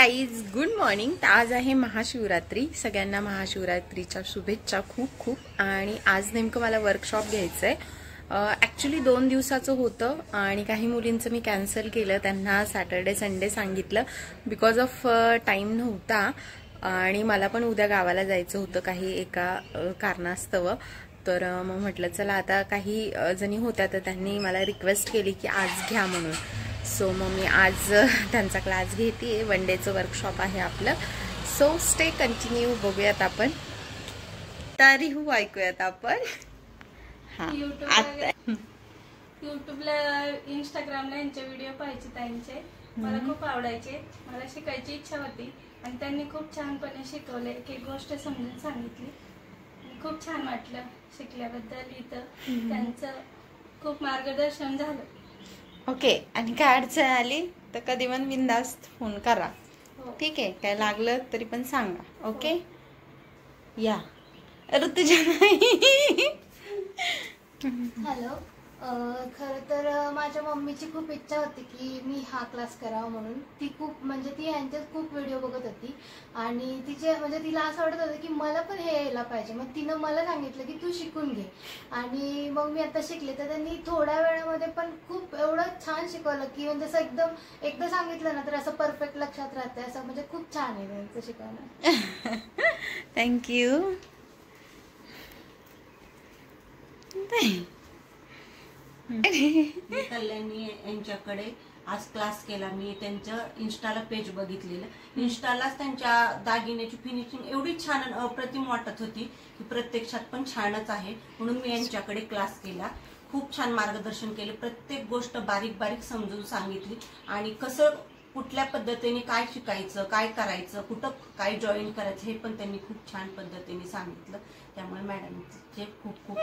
Guys good morning. आज आहे महाशिवरात्री. सगळ्यांना महाशिवरात्रीच्या शुभेच्छा खूप खूप. आणि आज नेमकं मला वर्कशॉप घ्यायचं आहे. ॲक्च्युली 2 दिवसाचं होतं आणि काही मुलींचं मी कॅन्सल केलं. त्यांना सॅटर्डे संडे सांगितलं बिकॉज ऑफ टाईम नव्हता आणि मला पण उद्या गावाला जायचं होतं काही एका कारणास्तव. तर मग म्हटलं चला आता काही जणी होत्या तर त्यांनी मला रिक्वेस्ट केली की आज घ्या म्हणून. सो मग मी आज त्यांचा क्लास घेते. 1 डेचं वर्कशॉप आहे आपलं. So stay continue. बघूयात आपण तरी ऐकूयात आपण. हा युट्यूबला इंस्टाग्रामला यांचे व्हिडिओ पाहायचे त्यांचे. मला खूप आवडायचे. मला शिकायची इच्छा होती आणि त्यांनी खूप छानपणे शिकवले. एक एक गोष्ट समजून सांगितली. खूप छान वाटलं शिकल्याबद्दल. इथं त्यांचं खूप मार्गदर्शन झालं. ओके. आणि काय अडचण आली तर कधी पण बिनधास्त फोन करा. ठीक आहे. काय लागलं तरी पण सांगा. ओके. या ऋतुजा नाही. हॅलो. खरं तर माझ्या मम्मीची खूप इच्छा होती की मी हा क्लास करावा म्हणून. ती खूप म्हणजे ती यांच्यात खूप व्हिडिओ बघत होती आणि तिचे म्हणजे तिला असं वाटत होतं की मला पण हे यायला पाहिजे. मग तिनं मला सांगितलं की तू शिकून घे. आणि मग मी आता शिकले. तर त्यांनी थोड्या वेळामध्ये पण खूप एवढं छान शिकवलं की म्हणजे असं एकदम एकदा सांगितलं ना तर असं परफेक्ट लक्षात राहतं. असं म्हणजे खूप छान आहे त्यांचं शिकवणं. थँक्यू. कल्याणी यांच्याकडे आज क्लास केला. मी त्यांचं इन्स्टाला पेज बघितलेलं. इन्स्टालाच त्यांच्या दागिन्याची फिनिशिंग एवढी छान आणि अप्रतिम वाटत होती की प्रत्यक्षात पण छानच आहे. म्हणून मी यांच्याकडे क्लास केला. खूप छान मार्गदर्शन केले. प्रत्येक गोष्ट बारीक बारीक समजून सांगितली आणि कसं कुठल्या पद्धतीने काय शिकायचं, काय करायचं, कुठं काय जॉईन करायचं हे पण त्यांनी खूप छान पद्धतीने सांगितलं. त्यामुळे मॅडमचे खूप खूप